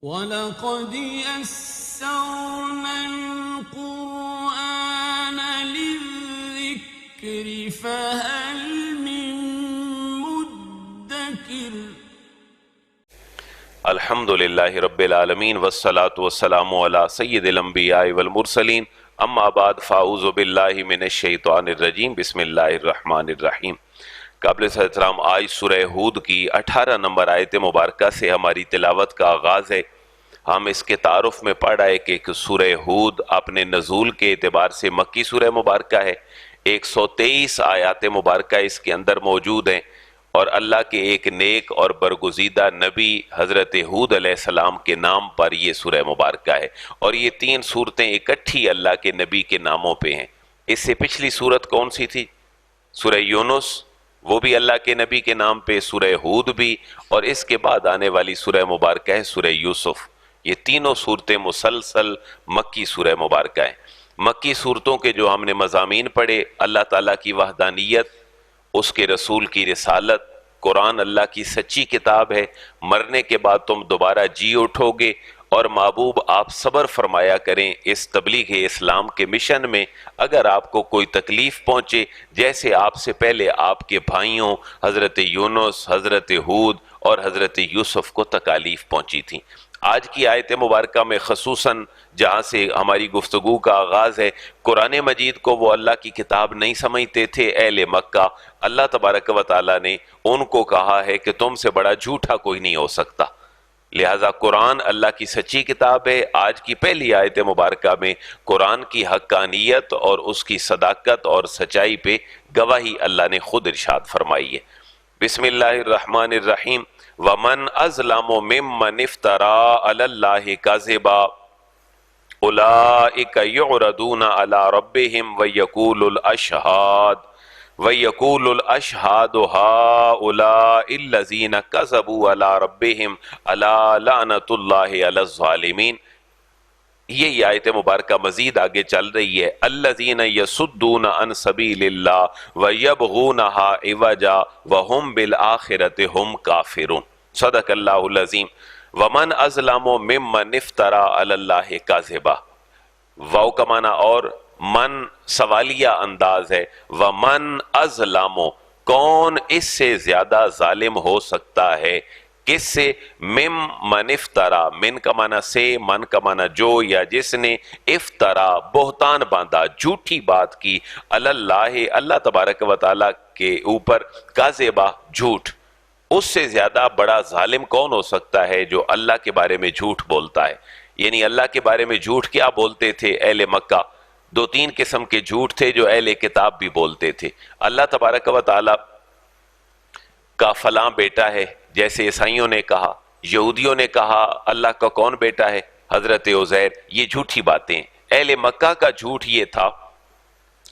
وَلَقَدْ يَسَّرْنَا الْقُرْآنَ لِلذِّكْرِ فَهَلْ مِن مُّدَّكِرٍ الحمد للہ رب العالمین والصلاة والسلام علی سید الانبیاء والمرسلین اما بعد فاعوذ باللہ من الشیطان الرجیم بسم اللہ الرحمن الرحیم۔ قابل احترام آج سورہ ہود کی 18 نمبر آیت مبارکہ سے ہماری تلاوت کا آغاز ہے۔ ہم اس کے تعارف میں پڑھ آئے کہ سورہ ہود اپنے نزول کے اعتبار سے مکی سورہ مبارکہ ہے۔ 123 آیات مبارکہ اس کے اندر موجود ہیں، اور اللہ کے ایک نیک اور برگزیدہ نبی حضرت ہود علیہ السلام کے نام پر یہ سورہ مبارکہ ہے، اور یہ 3 سورتیں اکٹھی اللہ کے نبی کے ناموں پہ ہیں۔ اس سے پچھلی سورت کون سی تھی؟ سورہ یونس، وہ بھی اللہ کے نبی کے نام پہ، سورہ ہود بھی، اور اس کے بعد آنے والی سورہ مبارکہ ہے سورہ یوسف۔ یہ تینوں صورتیں مسلسل مکی سورہ مبارکہ ہیں۔ مکی صورتوں کے جو ہم نے مضامین پڑھے، اللہ تعالیٰ کی وحدانیت، اس کے رسول کی رسالت، قرآن اللہ کی سچی کتاب ہے، مرنے کے بعد تم دوبارہ جی اٹھو گے، اور محبوب آپ صبر فرمایا کریں اس تبلیغ اسلام کے مشن میں اگر آپ کو کوئی تکلیف پہنچے، جیسے آپ سے پہلے آپ کے بھائیوں حضرت یونس، حضرت ہود اور حضرت یوسف کو تکالیف پہنچی تھیں۔ آج کی آیت مبارکہ میں خصوصاً جہاں سے ہماری گفتگو کا آغاز ہے، قرآن مجید کو وہ اللہ کی کتاب نہیں سمجھتے تھے اہل مکہ۔ اللہ تبارک و تعالیٰ نے ان کو کہا ہے کہ تم سے بڑا جھوٹا کوئی نہیں ہو سکتا، لہٰذا قرآن اللہ کی سچی کتاب ہے۔ آج کی پہلی آیت مبارکہ میں قرآن کی حقانیت اور اس کی صداقت اور سچائی پہ گواہی اللہ نے خود ارشاد فرمائی ہے۔ بسم اللہ الرحمن الرحیم۔ وَمَنْ أَظْلَمُ مِمَّنِ افْتَرَىٰ عَلَى اللَّهِ كَذِبًا أُولَٰئِكَ يُعْرَضُونَ عَلَىٰ رَبِّهِمْ وَيَقُولُ الْأَشْهَادُ هَٰؤُلَاءِ الَّذِينَ كَذَبُوا عَلَىٰ رَبِّهِمْ أَلَا لَعْنَةُ اللَّهِ عَلَى الظَّالِمِينَ۔ یہ آیت مبارکہ مزید آگے چل رہی ہے۔ الذین یصدون عن سبیل اللہ ویبغونہا عوجا وہم بالآخرۃ ہم کافرون۔ صدق اللہ العظیم۔ ومن اظلم ممن افترى علی اللہ کذبا، واو کا معنی اور من سوالیہ انداز ہے۔ ومن اظلم، کون اس سے زیادہ ظالم ہو سکتا ہے؟ کس سے؟ ممن افترا، من کا معنی سے، من کا معنی جو یا جس نے، افترا بہتان باندھا، جھوٹی بات کی، علی اللہ اللہ تبارک و تعالیٰ کے اوپر، کاذبہ جھوٹ۔ اس سے زیادہ بڑا ظالم کون ہو سکتا ہے جو اللہ کے بارے میں جھوٹ بولتا ہے؟ یعنی اللہ کے بارے میں جھوٹ کیا بولتے تھے اہل مکہ؟ 2-3 قسم کے جھوٹ تھے جو اہل کتاب بھی بولتے تھے۔ اللہ تبارک و تعالیٰ کا فلاں بیٹا ہے، جیسے عیسائیوں نے کہا، یہودیوں نے کہا اللہ کا کون بیٹا ہے؟ حضرت عزیر۔ یہ جھوٹی باتیں ہیں۔ اہل مکہ کا جھوٹ یہ تھا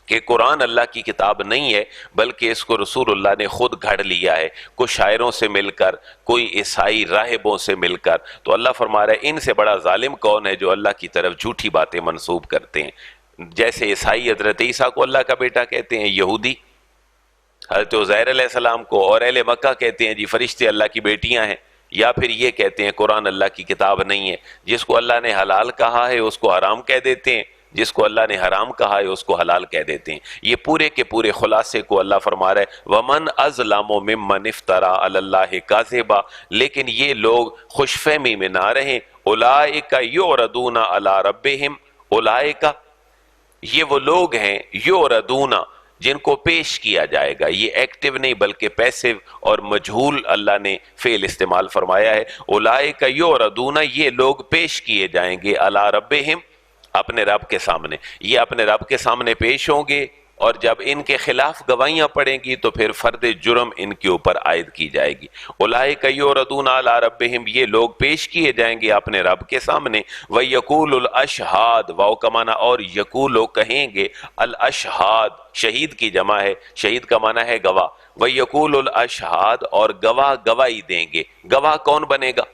کہ قرآن اللہ کی کتاب نہیں ہے، بلکہ اس کو رسول اللہ نے خود گھڑ لیا ہے، کوئی شاعروں سے مل کر، کوئی عیسائی راہبوں سے مل کر۔ تو اللہ فرما رہا ہے ان سے بڑا ظالم کون ہے جو اللہ کی طرف جھوٹی باتیں منسوب کرتے ہیں؟ جیسے عیسائی حضرت عیسیٰ کو اللہ کا بیٹا کہتے ہیں، یہودی حضرت عزیر علیہ السلام کو، اور اہل مکہ کہتے ہیں جی فرشتے اللہ کی بیٹیاں ہیں، یا پھر یہ کہتے ہیں قرآن اللہ کی کتاب نہیں ہے۔ جس کو اللہ نے حلال کہا ہے اس کو حرام کہہ دیتے ہیں، جس کو اللہ نے حرام کہا ہے اس کو حلال کہہ دیتے ہیں۔ یہ پورے کے پورے خلاصے کو اللہ فرما رہا ہے وَمَنْ أَظْلَمُ مِمَّنِ افْتَرَىٰ عَلَى اللَّهِ كَذِبًا، لیکن یہ لوگ خوش فہمی میں نہ رہیں۔ أُولَٰئِكَ يُعْرَضُونَ عَلَىٰ رَبِّهِمْ، أُولَٰئِكَ یہ وہ لوگ ہیں، یعرضون جن کو پیش کیا جائے گا۔ یہ ایکٹیو نہیں بلکہ پیسو اور مجہول اللہ نے فعل استعمال فرمایا ہے۔ اولئک یعرضون، یہ لوگ پیش کیے جائیں گے، علی ربہم، اپنے رب کے سامنے۔ یہ اپنے رب کے سامنے پیش ہوں گے، اور جب ان کے خلاف گواہیاں پڑیں گی تو پھر فرد جرم ان کے اوپر عائد کی جائے گی۔ اولئک یعرضون علی ربہم، یہ لوگ پیش کیے جائیں گے اپنے رب کے سامنے۔ وَيَقُولُ الْأَشْهَادُ، واو کا معنی اور، یقول کہیں گے، الاشہاد شہید کی جمع ہے، شہید کا معنی ہے گواہ۔ وَيَقُولُ الْأَشْهَادُ، اور گواہ گواہی دیں گے۔ گواہ کون بنے گا؟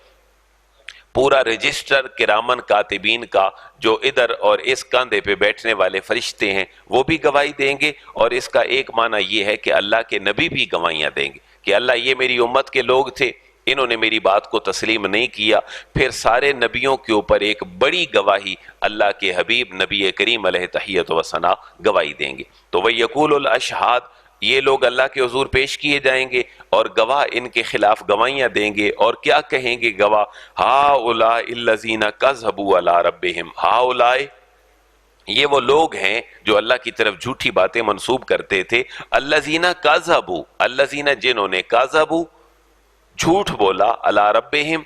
پورا رجسٹر کرامن کاتبین کا، جو ادھر اور اس کاندھے پہ بیٹھنے والے فرشتے ہیں وہ بھی گواہی دیں گے، اور اس کا ایک معنی یہ ہے کہ اللہ کے نبی بھی گواہیاں دیں گے کہ اللہ یہ میری امت کے لوگ تھے، انہوں نے میری بات کو تسلیم نہیں کیا، پھر سارے نبیوں کے اوپر ایک بڑی گواہی اللہ کے حبیب نبی کریم علیہ تحیت و ثنا گواہی دیں گے۔ تو وَيَقُولُ الْأَشْهَادُ، یہ لوگ اللہ کے حضور پیش کیے جائیں گے اور گواہ ان کے خلاف گواہیاں دیں گے، اور کیا کہیں گے گواہ؟ هَؤُلَاءِ الَّذِينَ كَذَّبُوا عَلَىٰ رَبِّهِمْ، هَؤُلَاءِ یہ وہ لوگ ہیں جو اللہ کی طرف جھوٹی باتیں منسوب کرتے تھے، الَّذِينَ كَذَّبُوا، الَّذِينَ جنہوں نے كَذَّبُوا جھوٹ بولا، علی ربہم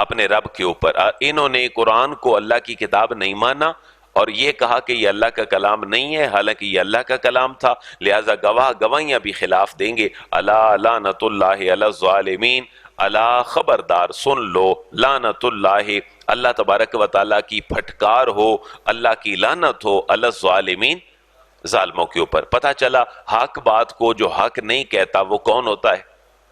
اپنے رب کے اوپر، انہوں نے قرآن کو اللہ کی کتاب نہیں مانا اور یہ کہا کہ یہ اللہ کا کلام نہیں ہے، حالانکہ یہ اللہ کا کلام تھا، لہذا گواہیاں بھی خلاف دیں گے۔ الا لعنت اللہ علی الظالمین، الا خبردار سن لو، لعنت اللہ اللہ تبارک و تعالیٰ کی پھٹکار ہو، اللہ کی لعنت ہو، علی الظالمین ظالموں کے اوپر۔ پتہ چلا حق بات کو جو حق نہیں کہتا وہ کون ہوتا ہے؟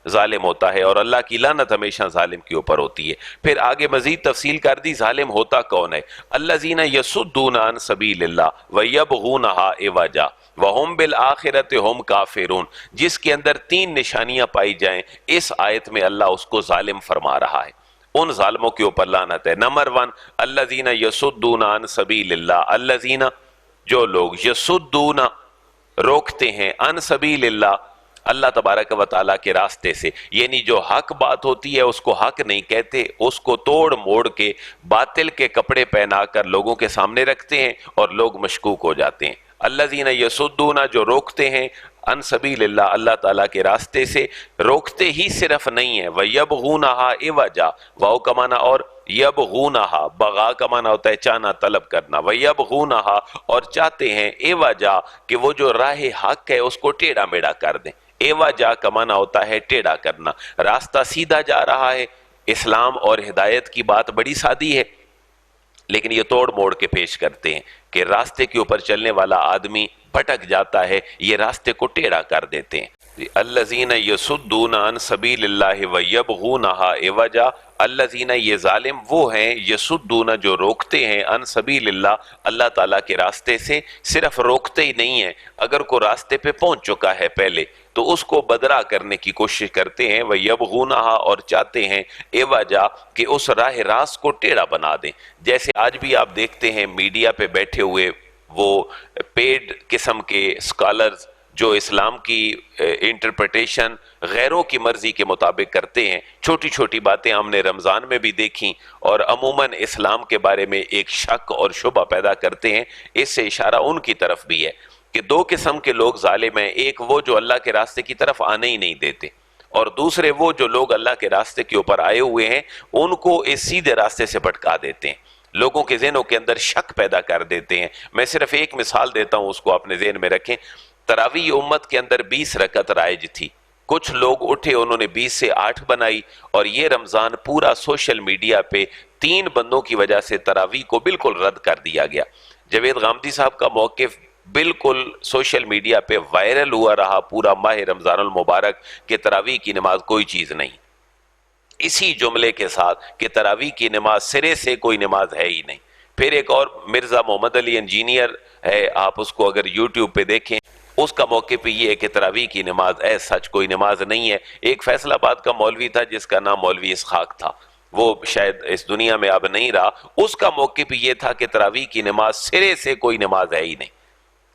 ظالم ہوتا ہے، اور اللہ کی لعنت ہمیشہ ظالم کے اوپر ہوتی ہے۔ پھر آگے مزید تفصیل کر دی ظالم ہوتا کون ہے؟ الذین یصدون عن سبیل اللہ ویبغونہا عوجا وہم بالآخرۃ ہم کافرون، جس کے اندر 3 نشانیاں پائی جائیں، اس آیت میں اللہ اس کو ظالم فرما رہا ہے، ان ظالموں کے اوپر لعنت ہے۔ نمبر 1 الذین یصدون عن سبیل اللہ، الذین جو لوگ یصدون روکتے ہیں، عن سبیل اللہ اللہ تبارک و تعالیٰ کے راستے سے، یعنی جو حق بات ہوتی ہے اس کو حق نہیں کہتے، اس کو توڑ موڑ کے باطل کے کپڑے پہنا کر لوگوں کے سامنے رکھتے ہیں اور لوگ مشکوک ہو جاتے ہیں۔ الذین یصدون جو روکتے ہیں، عن سبیل اللہ اللہ تعالیٰ کے راستے سے، روکتے ہی صرف نہیں ہے، وَيَبْغُونَهَا عِوَجًا، واو کا معنی اور یبغونہا، بغا کا معنی ہوتا ہے چاہنا طلب کرنا، وَيَبْغُونَهَا اور چاہتے ہیں، عِوَجًا کہ وہ جو راہ حق ہے اس کو ٹیڑھا میڑھا کر دیں۔ ایواجا کا معنی ہوتا ہے ٹیڑھا کرنا، راستہ سیدھا جا رہا ہے، اسلام اور ہدایت کی بات بڑی سادی ہے، لیکن یہ توڑ موڑ کے پیش کرتے ہیں کہ راستے کے اوپر چلنے والا آدمی بھٹک جاتا ہے، یہ راستے کو ٹیڑھا کر دیتے ہیں۔ الذین یصدون عن سبیل اللہ ویبغونہا عوجا، الذین یہ ظالم وہ ہیں، یصدون جو روکتے ہیں، عن سبیل اللہ اللہ تعالیٰ کے راستے سے، صرف روکتے ہی نہیں ہیں، اگر کوئی راستے پہ پہنچ چکا ہے پہلے تو اس کو بدرا کرنے کی کوشش کرتے ہیں، وَيَبْغُونَهَا اور چاہتے ہیں، عوجا کہ اس راہ راست کو ٹیڑھا بنا دیں۔ جیسے آج بھی آپ دیکھتے ہیں میڈیا پہ بیٹھے ہوئے وہ پیڈ قسم کے اسکالرز جو اسلام کی انٹرپریٹیشن غیروں کی مرضی کے مطابق کرتے ہیں، چھوٹی چھوٹی باتیں ہم نے رمضان میں بھی دیکھیں اور عموماً اسلام کے بارے میں ایک شک اور شبہ پیدا کرتے ہیں، اس سے اشارہ ان کی طرف بھی ہے کہ 2 قسم کے لوگ ظالم ہیں، ایک وہ جو اللہ کے راستے کی طرف آنے ہی نہیں دیتے، اور دوسرے وہ جو لوگ اللہ کے راستے کے اوپر آئے ہوئے ہیں ان کو اس سیدھے راستے سے بھٹکا دیتے ہیں، لوگوں کے ذہنوں کے اندر شک پیدا کر دیتے ہیں۔ میں صرف ایک مثال دیتا ہوں، اس کو اپنے ذہن میں رکھیں۔ تراویح امت کے اندر 20 رکعت رائج تھی، کچھ لوگ اٹھے انہوں نے 20 سے 8 بنائی، اور یہ رمضان پورا سوشل میڈیا پہ 3 بندوں کی وجہ سے تراویح کو بالکل رد کر دیا گیا۔ جاوید غامدی صاحب کا موقف بالکل سوشل میڈیا پہ وائرل ہوا رہا پورا ماہ رمضان المبارک کہ تراویح کی نماز کوئی چیز نہیں، اسی جملے کے ساتھ کہ تراویح کی نماز سرے سے کوئی نماز ہے ہی نہیں۔ پھر ایک اور مرزا محمد علی انجینئر ہے، آپ اس کو اگر یوٹیوب پہ دیکھیں، اس کا موقف پہ یہ ہے کہ تراویح کی نماز سچ کوئی نماز نہیں ہے۔ ایک فیصل آباد کا مولوی تھا جس کا نام مولوی اسحاق تھا، وہ شاید اس دنیا میں اب نہیں رہا، اس کا موقف یہ تھا کہ تراویح کی نماز سرے سے کوئی نماز ہے ہی نہیں۔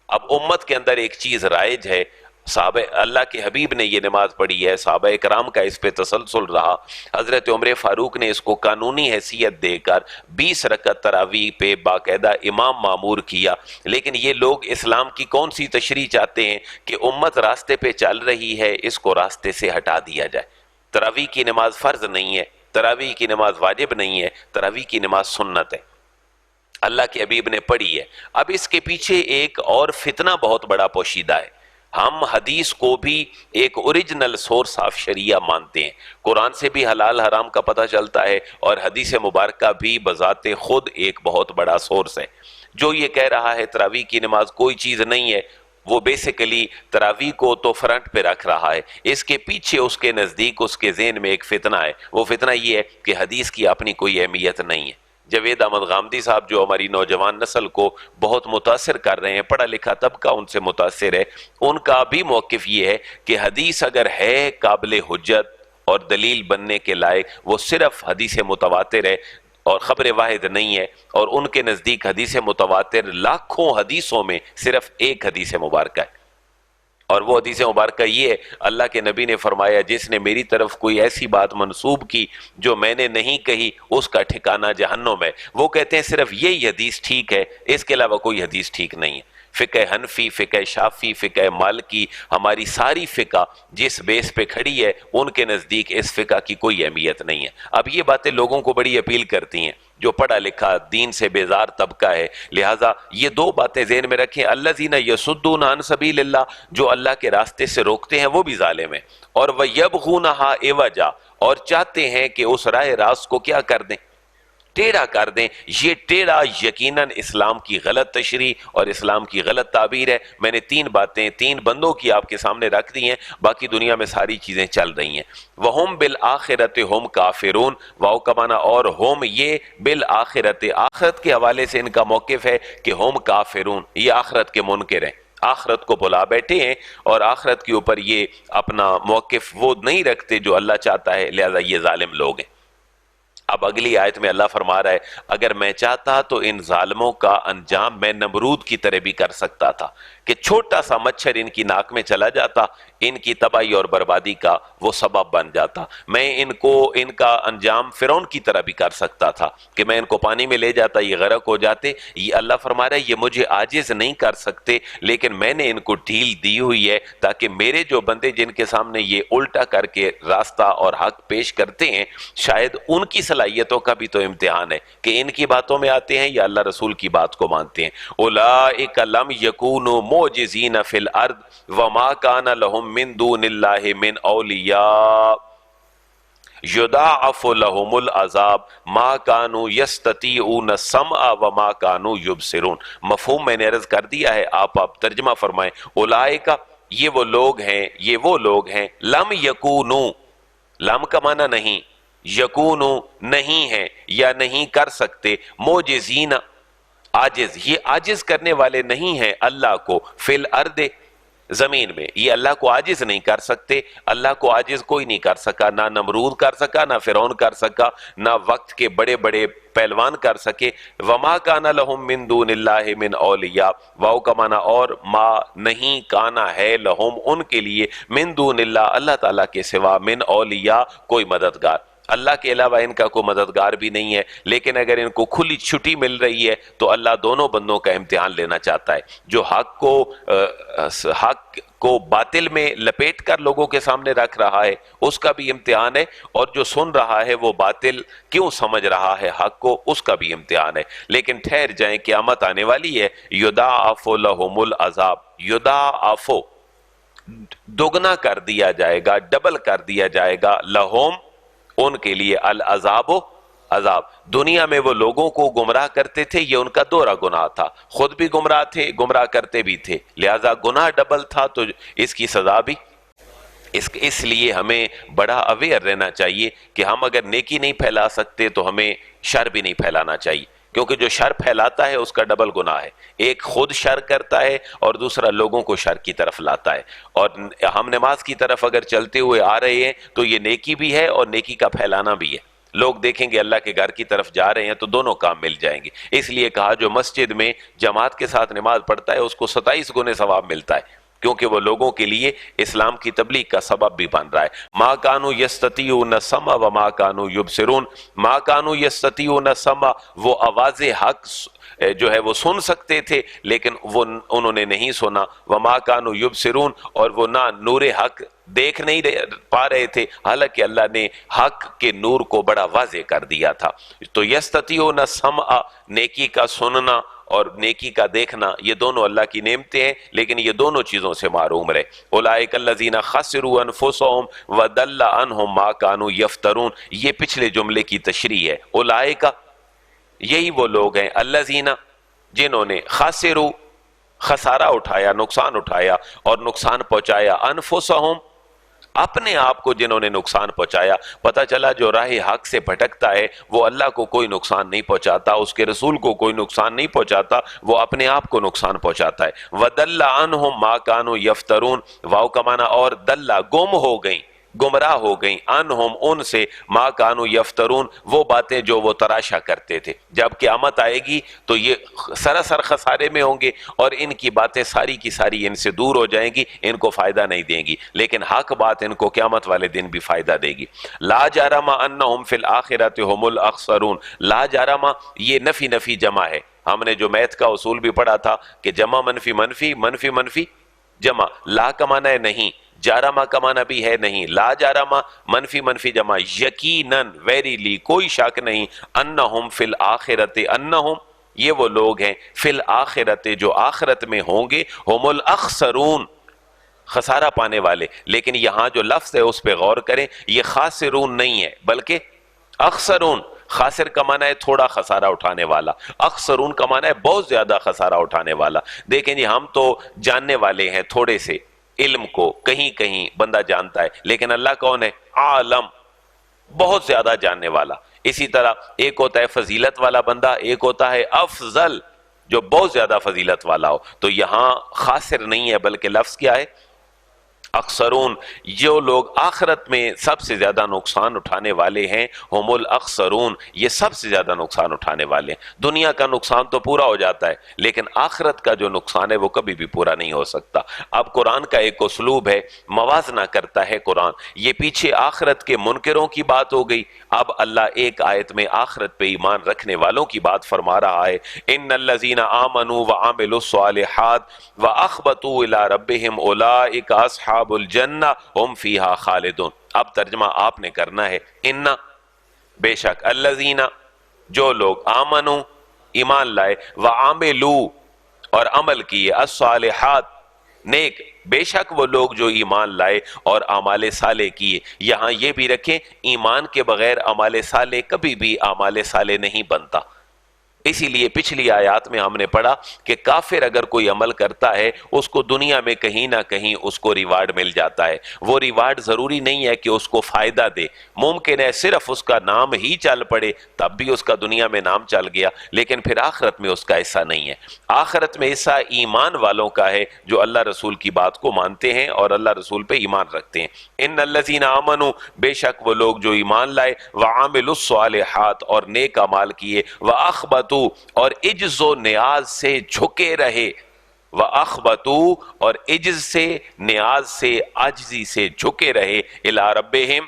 اب امت کے اندر ایک چیز رائج ہے، صحابہ اللہ کے حبیب نے یہ نماز پڑھی ہے، صحابہ اکرام کا اس پہ تسلسل رہا، حضرت عمر فاروق نے اس کو قانونی حیثیت دے کر 20 رکعت تراویح پہ باقاعدہ امام معمور کیا۔ لیکن یہ لوگ اسلام کی کون سی تشریح چاہتے ہیں کہ امت راستے پہ چل رہی ہے، اس کو راستے سے ہٹا دیا جائے۔ تراویح کی نماز فرض نہیں ہے، تراویح کی نماز واجب نہیں ہے، تراویح کی نماز سنت ہے، اللہ کے حبیب نے پڑھی ہے۔ اب اس کے پیچھے ایک اور فتنہ بہت بڑا پوشیدہ ہے، ہم حدیث کو بھی ایک اوریجنل سورس آف شریعہ مانتے ہیں، قرآن سے بھی حلال حرام کا پتہ چلتا ہے، اور حدیث مبارکہ بھی بذات خود ایک بہت بڑا سورس ہے۔ جو یہ کہہ رہا ہے تراویح کی نماز کوئی چیز نہیں ہے، وہ بیسیکلی تراویح کو تو فرنٹ پہ رکھ رہا ہے، اس کے پیچھے اس کے نزدیک اس کے ذہن میں ایک فتنہ ہے، وہ فتنہ یہ ہے کہ حدیث کی اپنی کوئی اہمیت نہیں ہے۔ جاوید احمد غامدی صاحب جو ہماری نوجوان نسل کو بہت متاثر کر رہے ہیں، پڑھا لکھا طبقہ ان سے متاثر ہے، ان کا بھی موقف یہ ہے کہ حدیث اگر ہے قابل حجت اور دلیل بننے کے لائق وہ صرف حدیث متواتر ہے اور خبر واحد نہیں ہے، اور ان کے نزدیک حدیث متواتر لاکھوں حدیثوں میں صرف ایک حدیث مبارکہ ہے، اور وہ حدیث مبارکہ یہ ہے، اللہ کے نبی نے فرمایا جس نے میری طرف کوئی ایسی بات منسوب کی جو میں نے نہیں کہی اس کا ٹھکانہ جہنم ہے۔ وہ کہتے ہیں صرف یہی حدیث ٹھیک ہے، اس کے علاوہ کوئی حدیث ٹھیک نہیں ہے۔ فقہ حنفی، فقہ شافی، فقہ مالکی، ہماری ساری فقہ جس بیس پہ کھڑی ہے ان کے نزدیک اس فقہ کی کوئی اہمیت نہیں ہے۔ اب یہ باتیں لوگوں کو بڑی اپیل کرتی ہیں جو پڑھا لکھا دین سے بیزار طبقہ ہے، لہٰذا یہ دو باتیں ذہن میں رکھیں، الذین یصدون عن سبیل اللہ، جو اللہ کے راستے سے روکتے ہیں وہ بھی ظالم ہیں، اور وَيَبْغُونَهَا عِوَجًا، اور چاہتے ہیں کہ اس راہ راست کو کیا کر دیں، ٹیڑھا کر دیں۔ یہ ٹیڑھا یقیناً اسلام کی غلط تشریح اور اسلام کی غلط تعبیر ہے۔ میں نے تین باتیں تین بندوں کی آپ کے سامنے رکھ دی ہیں، باقی دنیا میں ساری چیزیں چل رہی ہیں۔ وَهُمْ بِالْآخِرَةِ هُمْ کافرون، واو کا معنی اور ہم، یہ بالآخرت، آخرت کے حوالے سے ان کا موقف ہے کہ ہم کافرون، یہ آخرت کے منکر ہیں، آخرت کو بھلا بیٹھے ہیں اور آخرت کے اوپر یہ اپنا موقف وہ نہیں رکھتے جو اللہ چاہتا ہے، لہذا یہ ظالم لوگ ہیں۔ اب اگلی آیت میں اللہ فرما رہا ہے اگر میں چاہتا تو ان ظالموں کا انجام میں نمرود کی طرح بھی کر سکتا تھا کہ چھوٹا سا مچھر ان کی ناک میں چلا جاتا، ان کی تباہی اور بربادی کا وہ سبب بن جاتا۔ میں ان کا انجام فرعون کی طرح بھی کر سکتا تھا کہ میں ان کو پانی میں لے جاتا، یہ غرق ہو جاتے۔ یہ اللہ فرما رہا ہے یہ مجھے عاجز نہیں کر سکتے، لیکن میں نے ان کو ڈھیل دی ہوئی ہے تاکہ میرے جو بندے جن کے سامنے یہ الٹا کر کے راستہ اور حق پیش کرتے ہیں، شاید ان کی صلاحیتوں کا بھی تو امتحان ہے کہ ان کی باتوں میں آتے ہیں یا اللہ رسول کی بات کو مانتے ہیں۔ اولئک لم یکونوا معجزین فی الارض وما کان لهم من دون اللہ من اولیاء یضاعف لهم العذاب ما كانوا يستطيعون السمع وما كانوا يبصرون۔ مفہوم میں نے عرض کر دیا ہے، آپ ترجمہ فرمائیں۔ اولئک، یہ وہ لوگ ہیں لم یکونوا، لم کا معنی نہیں، یکونو نہیں ہے یا نہیں کر سکتے، معجزین عاجز، یہ عاجز کرنے والے نہیں ہیں اللہ کو، فی الارض زمین میں، یہ اللہ کو عاجز نہیں کر سکتے۔ اللہ کو عاجز کوئی نہیں کر سکا، نہ نمرود کر سکا، نہ فرعون کر سکا، نہ وقت کے بڑے بڑے پہلوان کر سکے۔ وما کان لہم من دون اللہ من اولیاء، واو کا معنی اور، ما نہیں، کانا ہے، لہم ان کے لیے، من دون اللہ اللہ تعالیٰ کے سوا، من اولیاء کوئی مددگار، اللہ کے علاوہ ان کا کوئی مددگار بھی نہیں ہے۔ لیکن اگر ان کو کھلی چھٹی مل رہی ہے تو اللہ دونوں بندوں کا امتحان لینا چاہتا ہے، جو حق کو باطل میں لپیٹ کر لوگوں کے سامنے رکھ رہا ہے اس کا بھی امتحان ہے، اور جو سن رہا ہے وہ باطل کیوں سمجھ رہا ہے حق کو، اس کا بھی امتحان ہے۔ لیکن ٹھہر جائیں، قیامت آنے والی ہے، یضاعف لہم العذاب، یضاعف دگنا کر دیا جائے گا، ڈبل کر دیا جائے گا، لہم ان کے لیے، العذاب عذاب۔ دنیا میں وہ لوگوں کو گمراہ کرتے تھے، یہ ان کا دوہرا گناہ تھا، خود بھی گمراہ تھے، گمراہ کرتے بھی تھے، لہذا گناہ ڈبل تھا تو اس کی سزا بھی۔ اس لیے ہمیں بڑا اویئر رہنا چاہیے کہ ہم اگر نیکی نہیں پھیلا سکتے تو ہمیں شر بھی نہیں پھیلانا چاہیے، کیونکہ جو شر پھیلاتا ہے اس کا ڈبل گناہ ہے، ایک خود شر کرتا ہے اور دوسرا لوگوں کو شر کی طرف لاتا ہے۔ اور ہم نماز کی طرف اگر چلتے ہوئے آ رہے ہیں تو یہ نیکی بھی ہے اور نیکی کا پھیلانا بھی ہے، لوگ دیکھیں گے اللہ کے گھر کی طرف جا رہے ہیں تو دونوں کام مل جائیں گے۔ اس لیے کہا جو مسجد میں جماعت کے ساتھ نماز پڑھتا ہے اس کو 27 گنے ثواب ملتا ہے، کیونکہ وہ لوگوں کے لیے اسلام کی تبلیغ کا سبب بھی بن رہا ہے۔ ما کانوا یستطیعون السمع وما کانوا یبصرون، ما کانوا یستطیعون السمع، وہ آواز حق جو ہے وہ سن سکتے تھے لیکن وہ انہوں نے نہیں سنا، وما کانوا یبصرون، اور وہ نہ نور حق دیکھ نہیں پا رہے تھے، حالانکہ اللہ نے حق کے نور کو بڑا واضح کر دیا تھا۔ تو یستطیعون السمع، نیکی کا سننا اور نیکی کا دیکھنا، یہ دونوں اللہ کی نعمتیں ہیں، لیکن یہ دونوں چیزوں سے محروم رہے۔ اولئک الذین خسروا انفسهم وضل عنهم ما كانوا یفترون، یہ پچھلے جملے کی تشریح ہے۔ اولئک، یہی وہ لوگ ہیں، الذین، جنہوں نے خسروا، خسارہ اٹھایا، نقصان اٹھایا اور نقصان پہنچایا، انفسهم، اپنے آپ کو جنہوں نے نقصان پہنچایا۔ پتہ چلا جو راہ حق سے بھٹکتا ہے وہ اللہ کو کوئی نقصان نہیں پہنچاتا، اس کے رسول کو کوئی نقصان نہیں پہنچاتا، وہ اپنے آپ کو نقصان پہنچاتا ہے۔ وَدَلَّ عَنْهُمْ مَا كَانُوا يَفْتَرُونَ، واو کا معنی اور، دلہ گم ہو گئیں، گمراہ ہو گئیں انہم ان سے ما کانوا یفترون وہ باتیں جو وہ تراشا کرتے تھے. جب قیامت آئے گی تو یہ سراسر خسارے میں ہوں گے اور ان کی باتیں ساری کی ساری ان سے دور ہو جائیں گی، ان کو فائدہ نہیں دیں گی، لیکن حق بات ان کو قیامت والے دن بھی فائدہ دے گی. لا جرم انہم فی الآخرۃ هم الاخسرون. لا جرم یہ نفی جمع ہے. ہم نے جو میتھ کا اصول بھی پڑھا تھا کہ جمع منفی منفی منفی منفی جمع. لا کا معنی ہے نہیں، جارما کا معنی بھی ہے نہیں. لا جارما منفی منفی جمع. یقیناً ویریلی کوئی شک نہیں، انہم فی الآخرت انہم یہ وہ لوگ ہیں فی الآخرت جو آخرت میں ہوں گے ہم الاخسرون خسارہ پانے والے. لیکن یہاں جو لفظ ہے اس پہ غور کریں، یہ خاسرون نہیں ہے بلکہ اخسرون. خاسر کا معنی ہے تھوڑا خسارہ اٹھانے والا، اخسرون کا معنی ہے بہت زیادہ خسارہ اٹھانے والا. دیکھیں جی ہم تو جاننے والے ہیں تھوڑے سے علم کو، کہیں کہیں بندہ جانتا ہے، لیکن اللہ کون ہے؟ عالم، بہت زیادہ جاننے والا. اسی طرح ایک ہوتا ہے فضیلت والا بندہ، ایک ہوتا ہے افضل جو بہت زیادہ فضیلت والا ہو. تو یہاں خاسر نہیں ہے بلکہ لفظ کیا ہے؟ اخسرون. جو لوگ آخرت میں سب سے زیادہ نقصان اٹھانے والے ہیں ہم الاخسرون، یہ سب سے زیادہ نقصان اٹھانے والے ہیں. دنیا کا نقصان تو پورا ہو جاتا ہے لیکن آخرت کا جو نقصان ہے وہ کبھی بھی پورا نہیں ہو سکتا. اب قرآن کا ایک اسلوب ہے، موازنہ کرتا ہے قرآن. یہ پیچھے آخرت کے منکروں کی بات ہو گئی، اب اللہ ایک آیت میں آخرت پہ ایمان رکھنے والوں کی بات فرما رہا ہے. ان الذین آمنوا وعملوا الصالحات واخبتوا الی ربہم اولئک اصحاب الجنہ ہم فیہا خالدون. اب ترجمہ آپ نے کرنا ہے. ان بے شک، الذین جو لوگ، آمنو ایمان لائے، وعملوا اور عمل کیے، الصالحات نیک، بے شک وہ لوگ جو ایمان لائے اور اعمال صالح کیے. یہاں یہ بھی رکھیں ایمان کے بغیر اعمال صالح کبھی بھی اعمال صالح نہیں بنتا. اسی لیے پچھلی آیات میں ہم نے پڑھا کہ کافر اگر کوئی عمل کرتا ہے اس کو دنیا میں کہیں نہ کہیں اس کو ریوارڈ مل جاتا ہے. وہ ریوارڈ ضروری نہیں ہے کہ اس کو فائدہ دے، ممکن ہے صرف اس کا نام ہی چل پڑے تب بھی اس کا دنیا میں نام چل گیا، لیکن پھر آخرت میں اس کا حصہ نہیں ہے. آخرت میں حصہ ایمان والوں کا ہے جو اللہ رسول کی بات کو مانتے ہیں اور اللہ رسول پہ ایمان رکھتے ہیں. ان الذین آمنوا بے شک وہ لوگ جو ایمان لائے، وعملوا الصالحات اور نیک اعمال کیے، واخبتوا اور عجز و نیاز سے جھکے رہے، وَأَخْبَتُوا اور عجز سے نیاز سے عاجزی سے جھکے رہے، اِلَىٰ رَبِّهِمْ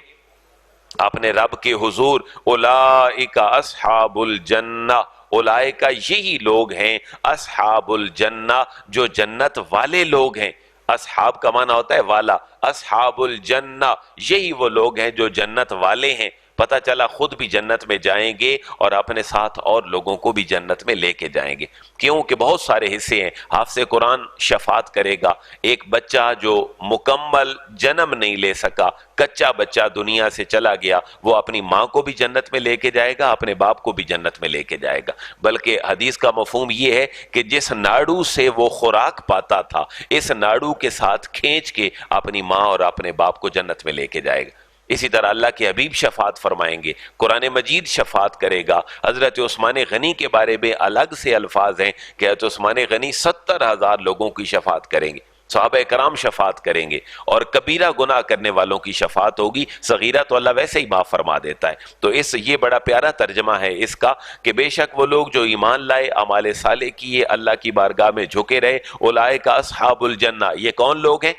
اپنے رب کے حضور. اولئک اصحاب الجنہ اولئک یہی لوگ ہیں اصحاب الجنہ جو جنت والے لوگ ہیں. اصحاب کا معنی ہوتا ہے والا، اصحاب الجنہ یہی وہ لوگ ہیں جو جنت والے ہیں. پتہ چلا خود بھی جنت میں جائیں گے اور اپنے ساتھ اور لوگوں کو بھی جنت میں لے کے جائیں گے. کیونکہ بہت سارے حصے ہیں. حافظ قرآن شفاعت کرے گا. ایک بچہ جو مکمل جنم نہیں لے سکا، کچا بچہ دنیا سے چلا گیا، وہ اپنی ماں کو بھی جنت میں لے کے جائے گا، اپنے باپ کو بھی جنت میں لے کے جائے گا. بلکہ حدیث کا مفہوم یہ ہے کہ جس ناڑو سے وہ خوراک پاتا تھا اس ناڑو کے ساتھ کھینچ کے اپنی ماں اور اپنے باپ کو جنت میں لے کے جائے گا. اسی طرح اللہ کے حبیب شفاعت فرمائیں گے، قرآن مجید شفاعت کرے گا. حضرت عثمان غنی کے بارے میں الگ سے الفاظ ہیں کہ حضرت عثمان غنی 70,000 لوگوں کی شفاعت کریں گے، صحابہ کرام شفاعت کریں گے، اور کبیرہ گناہ کرنے والوں کی شفاعت ہوگی، صغیرہ تو اللہ ویسے ہی معاف فرما دیتا ہے. تو یہ بڑا پیارا ترجمہ ہے اس کا کہ بے شک وہ لوگ جو ایمان لائے، اعمال صالح کیے، اللہ کی بارگاہ میں جھکے رہے، اولئک اصحاب الجنہ یہ کون لوگ ہیں؟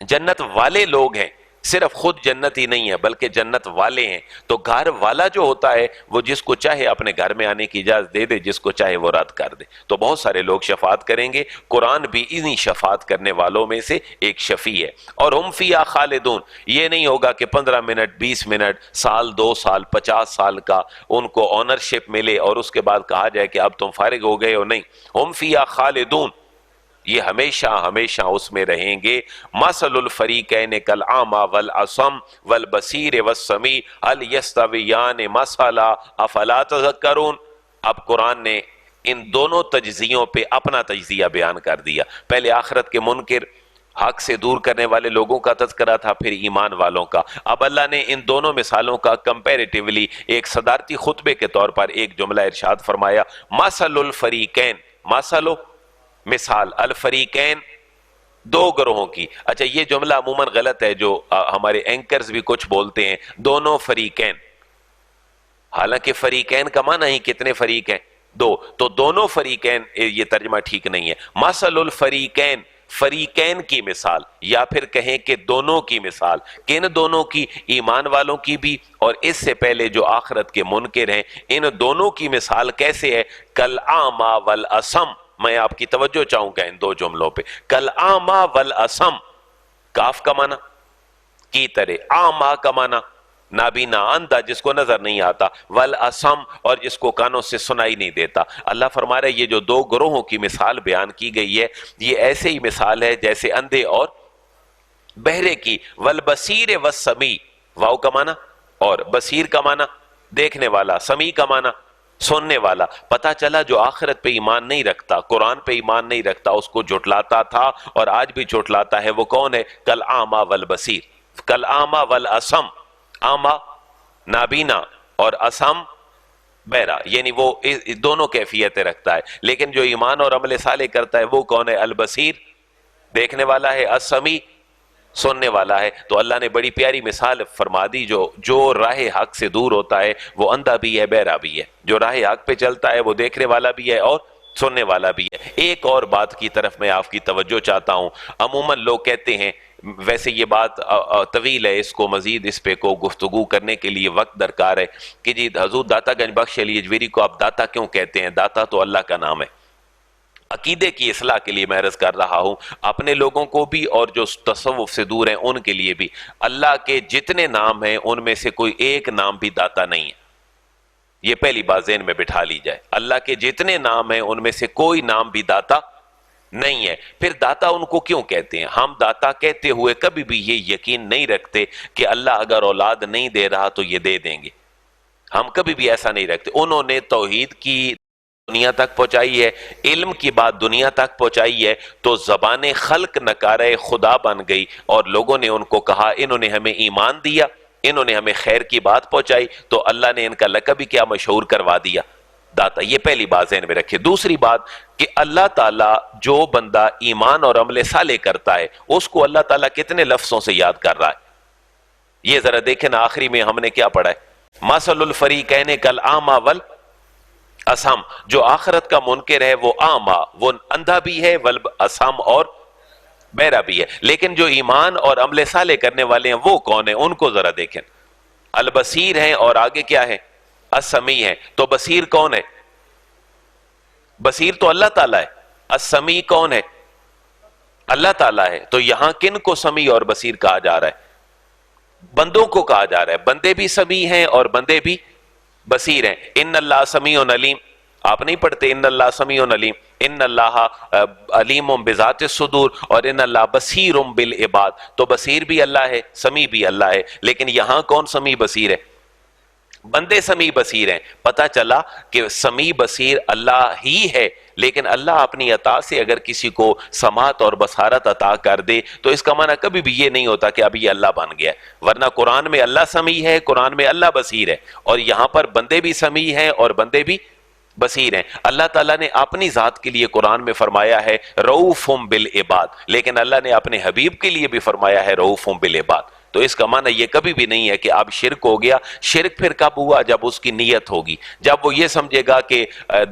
جنت والے لوگ ہیں. صرف خود جنت ہی نہیں ہے بلکہ جنت والے ہیں. تو گھر والا جو ہوتا ہے وہ جس کو چاہے اپنے گھر میں آنے کی اجازت دے دے، جس کو چاہے وہ رد کر دے. تو بہت سارے لوگ شفاعت کریں گے. قرآن بھی انہی شفاعت کرنے والوں میں سے ایک شفیع ہے. اور ہم فیہا خالدون، یہ نہیں ہوگا کہ 15 منٹ 20 منٹ سال 2 سال 50 سال کا ان کو آنرشپ ملے اور اس کے بعد کہا جائے کہ اب تم فارغ ہو گئے ہو. نہیں، ہم فیہا خالدون یہ ہمیشہ ہمیشہ اس میں رہیں گے. مثل الفریقین کالعمی والاصم والبصیر والسمیع هل یستویان مثلا افلا تذکرون. اب قرآن نے ان دونوں تجزیوں پہ اپنا تجزیہ بیان کر دیا. پہلے آخرت کے منکر، حق سے دور کرنے والے لوگوں کا تذکرہ تھا، پھر ایمان والوں کا. اب اللہ نے ان دونوں مثالوں کا کمپیریٹیولی ایک صدارتی خطبے کے طور پر ایک جملہ ارشاد فرمایا. مثل الفریقین، مثل مثال، الفریقین دو گروہوں کی. اچھا یہ جملہ عموماً غلط ہے جو ہمارے اینکرز بھی کچھ بولتے ہیں دونوں فریقین، حالانکہ فریقین کا معنی ہی کتنے فریق ہیں؟ دو. تو دونوں فریقین یہ ترجمہ ٹھیک نہیں ہے. مثل الفریقین، فریقین کی مثال، یا پھر کہیں کہ دونوں کی مثال. کن دونوں کی؟ ایمان والوں کی بھی اور اس سے پہلے جو آخرت کے منکر ہیں، ان دونوں کی مثال کیسے ہے؟ کالأعمى والأصم. میں آپ کی توجہ چاہوں گا ان دو جملوں پہ. کالأعمى والأصم، کاف کا معنی کی طرح، اعمیٰ کا معنی نابینا، اندھا جس کو نظر نہیں آتا، والاسم اور جس کو کانوں سے سنائی نہیں دیتا. اللہ فرما رہا ہے یہ جو دو گروہوں کی مثال بیان کی گئی ہے یہ ایسے ہی مثال ہے جیسے اندھے اور بہرے کی. والبصیر والسمیع، واو کا معنی اور بصیر کا معنی دیکھنے والا، سمیع کا معنی سننے والا. پتہ چلا جو آخرت پہ ایمان نہیں رکھتا، قرآن پہ ایمان نہیں رکھتا، اس کو جھٹلاتا تھا اور آج بھی جھٹلاتا ہے، وہ کون ہے؟ کالأعمى والبصیر، کالأعمى والأصم. اعمیٰ نابینا اور اسم بہرا، یعنی وہ دونوں کیفیتیں رکھتا ہے. لیکن جو ایمان اور عمل صالح کرتا ہے وہ کون ہے؟ البصیر دیکھنے والا ہے، السمیع سننے والا ہے. تو اللہ نے بڑی پیاری مثال فرما دی، جو راہ حق سے دور ہوتا ہے وہ اندھا بھی ہے، بہرا بھی ہے. جو راہ حق پہ چلتا ہے وہ دیکھنے والا بھی ہے اور سننے والا بھی ہے. ایک اور بات کی طرف میں آپ کی توجہ چاہتا ہوں. عموماً لوگ کہتے ہیں، ویسے یہ بات طویل ہے، اس کو مزید اس پہ کو گفتگو کرنے کے لیے وقت درکار ہے کہ جی حضور داتا گنج بخش علی اجویری کو آپ داتا کیوں کہتے ہیں؟ داتا تو اللہ کا نام ہے. عقیدے کی اصلاح کے لیے میں عرض کر رہا ہوں، اپنے لوگوں کو بھی اور جو تصوف سے دور ہیں ان کے لیے بھی. اللہ کے جتنے نام ہیں ان میں سے کوئی ایک نام بھی داتا نہیں ہے. یہ پہلی بات ذہن میں بٹھا لی جائے. اللہ کے جتنے نام ہیں ان میں سے کوئی نام بھی داتا نہیں ہے. پھر داتا ان کو کیوں کہتے ہیں؟ ہم داتا کہتے ہوئے کبھی بھی یہ یقین نہیں رکھتے کہ اللہ اگر اولاد نہیں دے رہا تو یہ دے دیں گے. ہم کبھی بھی ایسا نہیں رکھتے. انہوں نے توحید کی دنیا تک پہنچائی ہے، علم کی بات دنیا تک پہنچائی ہے، تو زبان خلق نکارہ خدا بن گئی اور لوگوں نے ان کو کہا، انہوں نے ہمیں ایمان دیا، انہوں نے ہمیں خیر کی بات پہنچائی، تو اللہ نے ان کا لقب بھی کیا مشہور کروا دیا؟ داتا. یہ پہلی بات ذہن میں رکھے. دوسری بات کہ اللہ تعالیٰ جو بندہ ایمان اور عمل صالح کرتا ہے اس کو اللہ تعالیٰ کتنے لفظوں سے یاد کر رہا ہے؟ یہ ذرا دیکھیں نا، آخری میں ہم نے کیا پڑھا ہے؟ مثل الفریقین کالأعمى والأصم. جو آخرت کا منکر ہے وہ اعمیٰ، وہ اندھا بھی ہے، والأصم اور بہرا بھی ہے. لیکن جو ایمان اور عمل صالح کرنے والے ہیں وہ کون ہیں؟ ان کو ذرا دیکھیں. البصیر ہیں اور آگے کیا ہے؟ السمیع ہے. تو بصیر کون ہے؟ بصیر تو اللہ تعالیٰ ہے. السمیع کون ہے؟ اللہ تعالیٰ ہے. تو یہاں کن کو سمیع اور بصیر کہا جا رہا ہے؟ بندوں کو کہا جا رہا ہے. بندے بھی سمیع ہیں اور بندے بھی بصیر ہیں. ان اللہ سمیع علیم. آپ نہیں پڑھتے ان اللہ سمیع علیم؟ ان اللہ علیم بذات الصدور اور ان اللہ بصیر بالعباد. تو بصیر بھی اللہ ہے، سمیع بھی اللہ ہے. لیکن یہاں کون سمیع بصیر ہے؟ بندے سمیع بصیر ہیں. پتہ چلا کہ سمیع بصیر اللہ ہی ہے، لیکن اللہ اپنی عطا سے اگر کسی کو سماعت اور بصارت عطا کر دے تو اس کا معنی کبھی بھی یہ نہیں ہوتا کہ اب یہ اللہ بن گیا. ورنہ قرآن میں اللہ سمیع ہے، قرآن میں اللہ بصیر ہے، اور یہاں پر بندے بھی سمیع ہیں اور بندے بھی بصیر ہیں. اللہ تعالیٰ نے اپنی ذات کے لیے قرآن میں فرمایا ہے رؤوف بالعباد، لیکن اللہ نے اپنے حبیب کے لیے بھی فرمایا ہے رؤوف بالعباد. تو اس کا معنی یہ کبھی بھی نہیں ہے کہ اب شرک ہو گیا. شرک پھر کب ہوا؟ جب اس کی نیت ہوگی، جب وہ یہ سمجھے گا کہ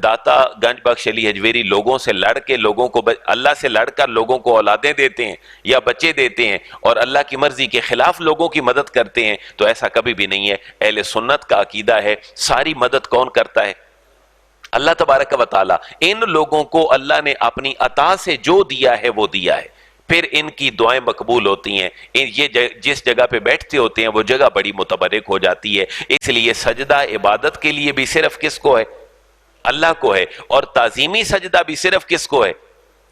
داتا گنج بخش علی اجویری لوگوں سے لڑ کے لوگوں کو اللہ سے لڑ کر لوگوں کو اولادیں دیتے ہیں یا بچے دیتے ہیں اور اللہ کی مرضی کے خلاف لوگوں کی مدد کرتے ہیں. تو ایسا کبھی بھی نہیں ہے. اہل سنت کا عقیدہ ہے ساری مدد کون کرتا ہے؟ اللہ تبارک و تعالیٰ. ان لوگوں کو اللہ نے اپنی عطا سے جو دیا ہے وہ دیا ہے، پھر ان کی دعائیں مقبول ہوتی ہیں. یہ جس جگہ پہ بیٹھتے ہوتے ہیں وہ جگہ بڑی متبرک ہو جاتی ہے. اس لیے سجدہ عبادت کے لیے بھی صرف کس کو ہے؟ اللہ کو ہے. اور تعظیمی سجدہ بھی صرف کس کو ہے؟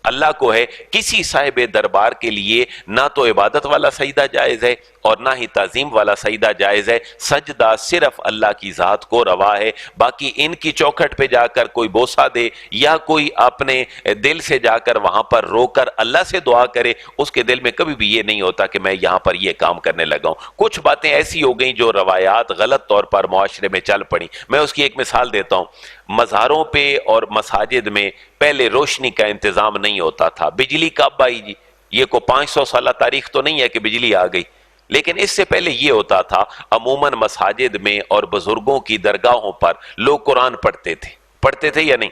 اللہ کو ہے. کسی صاحب دربار کے لیے نہ تو عبادت والا سجدہ جائز ہے اور نہ ہی تعظیم والا سجدہ جائز ہے. سجدہ صرف اللہ کی ذات کو روا ہے. باقی ان کی چوکھٹ پہ جا کر کوئی بوسہ دے یا کوئی اپنے دل سے جا کر وہاں پر رو کر اللہ سے دعا کرے، اس کے دل میں کبھی بھی یہ نہیں ہوتا کہ میں یہاں پر یہ کام کرنے لگا ہوں. کچھ باتیں ایسی ہو گئیں جو روایات غلط طور پر معاشرے میں چل پڑیں. میں اس کی ایک مثال دیتا ہوں. مزاروں پہ اور مساجد میں پہلے روشنی کا انتظام نہیں ہوتا تھا. بجلی کب آئی جی؟ یہ کو 500 سالہ تاریخ تو نہیں ہے کہ بجلی آ گئی، لیکن اس سے پہلے یہ ہوتا تھا عموماً مساجد میں اور بزرگوں کی درگاہوں پر لوگ قرآن پڑھتے تھے یا نہیں؟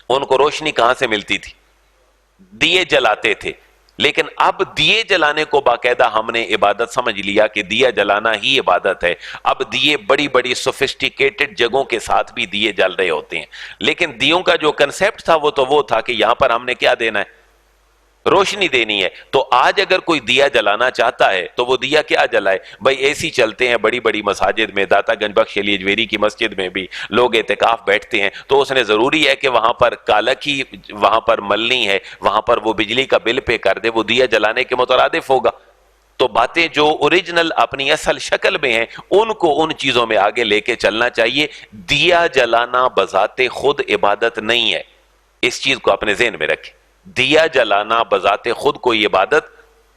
ان کو روشنی کہاں سے ملتی تھی؟ دیے جلاتے تھے. لیکن اب دیے جلانے کو باقاعدہ ہم نے عبادت سمجھ لیا کہ دیا جلانا ہی عبادت ہے. اب دیے بڑی بڑی سوفسٹیکیٹڈ جگہوں کے ساتھ بھی دیے جل رہے ہوتے ہیں، لیکن دیوں کا جو کنسیپٹ تھا وہ تھا کہ یہاں پر ہم نے کیا دینا ہے؟ روشنی دینی ہے. تو آج اگر کوئی دیا جلانا چاہتا ہے تو وہ دیا کیا جلائے؟ بھائی اے سی چلتے ہیں بڑی بڑی مساجد میں، داتا گنج بخش علی اجویری کی مسجد میں بھی لوگ اعتکاف بیٹھتے ہیں، تو اس نے ضروری ہے کہ وہاں پر کالک ہی وہاں پر ملنی ہے، وہاں پر وہ بجلی کا بل پے کر دے، وہ دیا جلانے کے مترادف ہوگا. تو باتیں جو اوریجنل اپنی اصل شکل میں ہیں ان کو ان چیزوں میں آگے لے کے چلنا چاہیے. دیا جلانا بذات خود عبادت نہیں ہے، اس چیز کو اپنے ذہن میں رکھیں. دیا جلانا بذات خود کوئی عبادت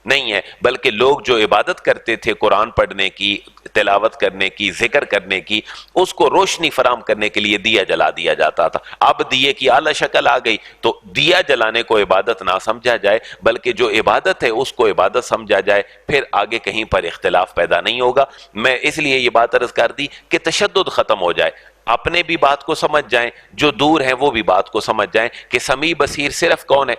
نہیں ہے، بلکہ لوگ جو عبادت کرتے تھے قرآن پڑھنے کی، تلاوت کرنے کی، ذکر کرنے کی، اس کو روشنی فراہم کرنے کے لیے دیا جلا دیا جاتا تھا. اب دیے کی اعلیٰ شکل آ گئی تو دیا جلانے کو عبادت نہ سمجھا جائے، بلکہ جو عبادت ہے اس کو عبادت سمجھا جائے، پھر آگے کہیں پر اختلاف پیدا نہیں ہوگا. میں اس لیے یہ بات عرض کر دی کہ تشدد ختم ہو جائے، اپنے بھی بات کو سمجھ جائیں، جو دور ہیں وہ بھی بات کو سمجھ جائیں کہ سمیع بصیر صرف کون ہے؟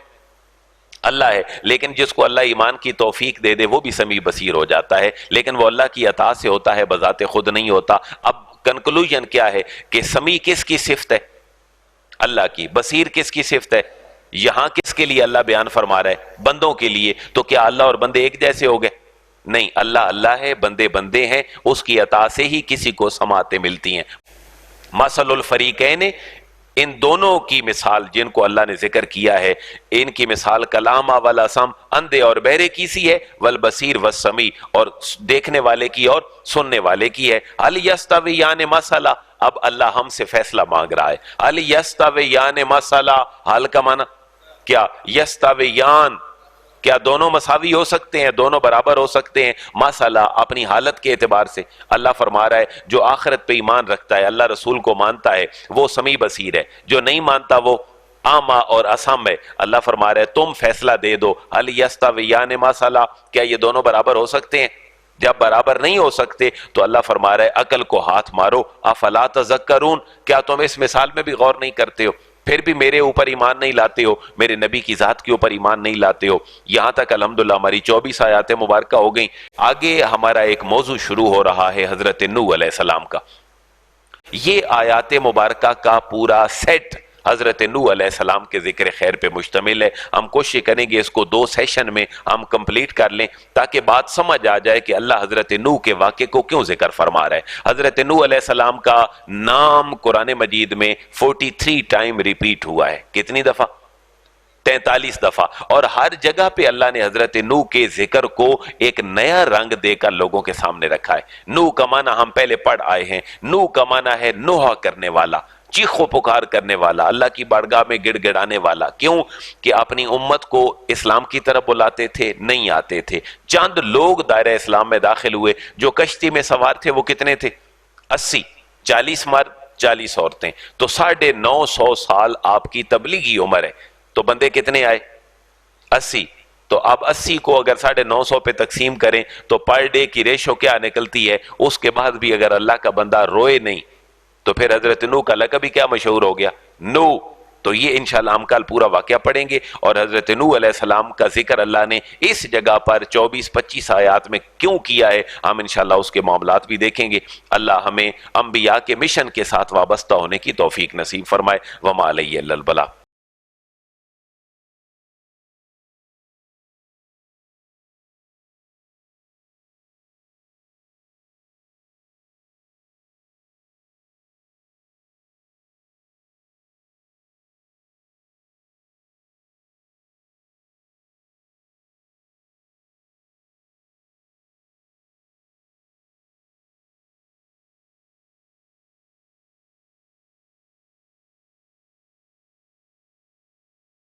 اللہ ہے. لیکن جس کو اللہ ایمان کی توفیق دے دے وہ بھی سمیع بصیر ہو جاتا ہے، لیکن وہ اللہ کی عطا سے ہوتا ہے، بذات خود نہیں ہوتا. اب کنکلوژن کیا ہے کہ سمیع کس کی صفت ہے؟ اللہ کی. بصیر کس کی صفت ہے؟ یہاں کس کے لیے اللہ بیان فرما رہا ہے؟ بندوں کے لیے. تو کیا اللہ اور بندے ایک جیسے ہو گئے؟ نہیں، اللہ اللہ ہے، بندے بندے ہیں، اس کی عطا سے ہی کسی کو سماعتیں ملتی ہیں. مثل الفریقین، ان دونوں کی مثال جن کو اللہ نے ذکر کیا ہے، ان کی مثال کلاما والاسم، اندھے اور بہرے کی سی ہے، والبصیر والسمیع، اور دیکھنے والے کی اور سننے والے کی ہے. هل یستویان مثلا، اب اللہ ہم سے فیصلہ مانگ رہا ہے. هل یستویان مثلا، حل کا معنی کیا؟ یستویان، کیا دونوں مساوی ہو سکتے ہیں؟ دونوں برابر ہو سکتے ہیں؟ مسئلہ اپنی حالت کے اعتبار سے اللہ فرما رہا ہے جو آخرت پہ ایمان رکھتا ہے، اللہ رسول کو مانتا ہے، وہ سمیع بصیر ہے. جو نہیں مانتا وہ اعمیٰ اور اصم ہے. اللہ فرما رہا ہے تم فیصلہ دے دو. هل یستویان مثلا، کیا یہ دونوں برابر ہو سکتے ہیں؟ جب برابر نہیں ہو سکتے تو اللہ فرما رہا ہے عقل کو ہاتھ مارو. افلا تذکرون، کیا تم اس مثال میں بھی غور نہیں کرتے ہو؟ پھر بھی میرے اوپر ایمان نہیں لاتے ہو، میرے نبی کی ذات کے اوپر ایمان نہیں لاتے ہو. یہاں تک الحمدللہ ہماری 24 آیات مبارکہ ہو گئیں. آگے ہمارا ایک موضوع شروع ہو رہا ہے حضرت نوح علیہ السلام کا. یہ آیات مبارکہ کا پورا سیٹ حضرت نوح علیہ السلام کے ذکر خیر پہ مشتمل ہے. ہم کوشش کریں گے اس کو 2 سیشن میں ہم کمپلیٹ کر لیں تاکہ بات سمجھ آ جائے کہ اللہ حضرت نوح کے واقعے کو کیوں ذکر فرما رہا ہے. حضرت نوح علیہ السلام کا نام قرآن مجید میں 43 ٹائم ریپیٹ ہوا ہے. کتنی دفعہ؟ 43 دفعہ. اور ہر جگہ پہ اللہ نے حضرت نوح کے ذکر کو ایک نیا رنگ دے کر لوگوں کے سامنے رکھا ہے. نوح کا معنی ہم پہلے پڑھ آئے ہیں. نوح کا معنی ہے نوحہ کرنے والا، چیخ و پکار کرنے والا، اللہ کی بارگاہ میں گڑ گڑانے والا. کیوں کہ اپنی امت کو اسلام کی طرف بلاتے تھے، نہیں آتے تھے. چند لوگ دائرہ اسلام میں داخل ہوئے. جو کشتی میں سوار تھے وہ کتنے تھے؟ 80. 40 مرد 40 عورتیں. تو 950 سال آپ کی تبلیغی عمر ہے. تو بندے کتنے آئے؟ 80. تو اب 80 کو اگر 950 پہ تقسیم کریں تو پر ڈے کی ریشو کیا نکلتی ہے؟ اس کے بعد بھی اگر اللہ کا بندہ روئے نہیں تو پھر حضرت نوح کا لقب بھی کیا مشہور ہو گیا؟ نوح. تو یہ انشاءاللہ ہم کل پورا واقعہ پڑھیں گے. اور حضرت نوح علیہ السلام کا ذکر اللہ نے اس جگہ پر 24-25 آیات میں کیوں کیا ہے، ہم انشاءاللہ اس کے معاملات بھی دیکھیں گے. اللہ ہمیں انبیاء کے مشن کے ساتھ وابستہ ہونے کی توفیق نصیب فرمائے. وما علیہ الا البلاغ.